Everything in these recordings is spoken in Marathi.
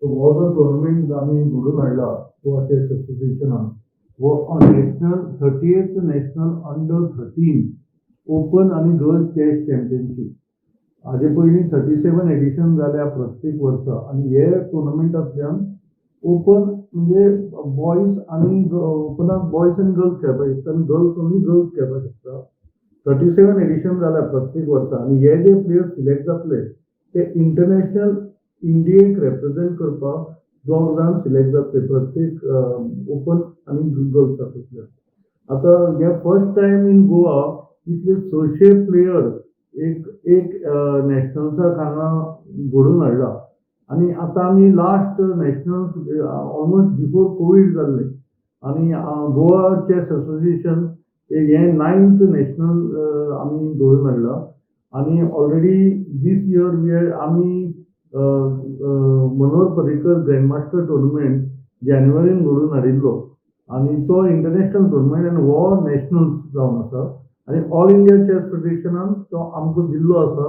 हो जो टुर्नामेंट आम्ही घडून हाडला गोवा चेस असोसिएशनान वो national 30th national under 13 open आणि गर्ल्स चेस चॅम्पियनशीप हाजे पयलीं 37 एडिशन जाल्या प्रत्येक वर्सा आणि हे टुर्नामेंटांतल्यान ओपन म्हणजे बॉयज आणि ओपनाक बॉयज आनी गर्ल्स खेळपाक शकता आणि गर्ल्स ओन्ली गर्ल्स खेळपाक शकता. 37 एडिशन जाल्या प्रत्येक वर्सा आणि हे जे प्लेयर्स सिलेक्ट जातले ते इंटरनॅशनल इंडियेक रिप्रेझेंट करपाक 2 जाण सिलेक्ट जातले प्रत्येक ओपन आणि गर्ल्सांतल्यान. आता हे फर्स्ट टायम इन गोवा इतले 600 प्लेयर्स एक नॅशनल्साक हांगा घडून हाडला आणि आता आमी last national almost before Covid जाल्ले आणि गोवा चेस असोसिएशन हे 9th नॅशनल आमी घडून हाडला आणि ऑलरेडी दीस इयर आमी मनोहर पर्रीकर ग्रँडमास्टर टुर्नामेंट जानेवारीन घडून हाडिल्लो आणि तो इंटरनॅशनल टुर्नामेंट आनी हो नॅशनल जावन आसा आणि ऑल इंडिया चेस फेडरेशनान तो आमकां दिल्लो आसा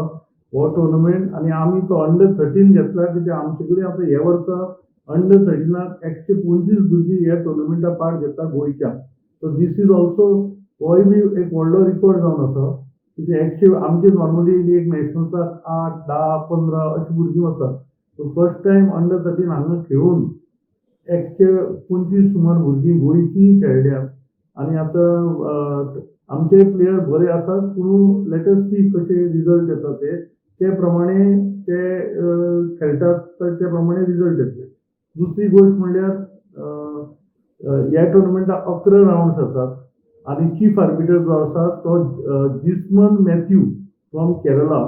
हो टुर्नामेंट आणि आमी तो अंडर 13 घेतला कित्याक आमचे कडेन आतां हे वर्सा अंडर 13 125 भुरगीं ह्या टुर्नामेंटाक पार्ट घेता गोंयच्यान. सो दीस इज ऑल्सो होय बी एक व्हडलो रिकॉर्ड जावन आसा कित्याक आमचे नॉर्मली एक नॅशनल्साक 8, 10, 15 अशीं भुरगीं वतात. सो फर्स्ट टायम अंडर 13 हांगा खेळून 125 सुमार भुरगीं गोंयचीं खेळ्ळ्यांत आणि आतां आमचे प्लेयर बरे आसात पूण लेट अस सी कशे रिजल्ट येता ते प्रमाणे ते खेळटात त्या प्रमाणे रिजल्ट येतले. दुसरी गोष्ट म्हणल्यार ह्या टुर्नामेंटाक 11 राउंड्स आसात आणि चीफ आर्बिटर जो आसा तो Jismon Matthew from Kerala,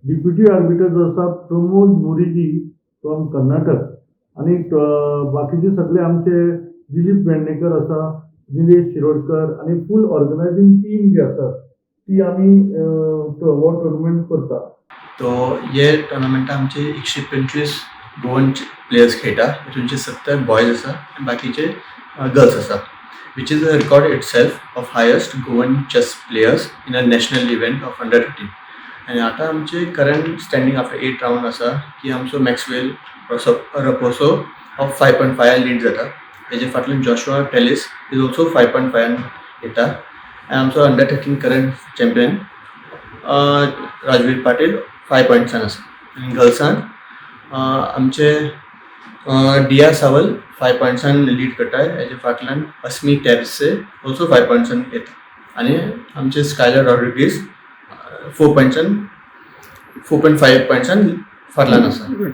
deputy arbiter जो आसा प्रमोद मोरीजी फ्रॉम कर्नाटक आणि बाकीचे सगळे आमचे दिलीप पेडणेकर आसा, निलेश शिरोडकर आणि फूल ऑर्गनायझिंग टीम जी आसा ती आमी हो टुर्नामेंट करता. तो हे टुर्नामेंटाक आमचे 125 गोवन प्लेयर्स खेळटा, हितूंचे 70 बॉयज आसा आनी बाकीचे गर्ल्स आसा, which is a record itself of highest Goan chess players in a national event of under 13. आणि आता आमचे करंट स्टँडिंग आफ्टर 8 राउंड आसा की आमचो मॅक्सवेल रपोसो ऑफ 5.5 लीड जाता. तेजे फाटल्यान जॉशुआ टेलिस इज ऑल्सो 5.5 येता आनी आमचो under 13 current champion Rajveer Patil 5 पॉयंट्सान आसा. आनी गर्ल्सान आमचे डिया सावल 5 पॉयंट्सान लीड करता. हेजे फाटल्यान अस्मी टॅरिसे ऑल्सो 5 पॉयंट्सान येता आनी आमचे स्कायलर रॉड्रिगीज 4.5 पॉयंट्सान फाटल्यान आसा.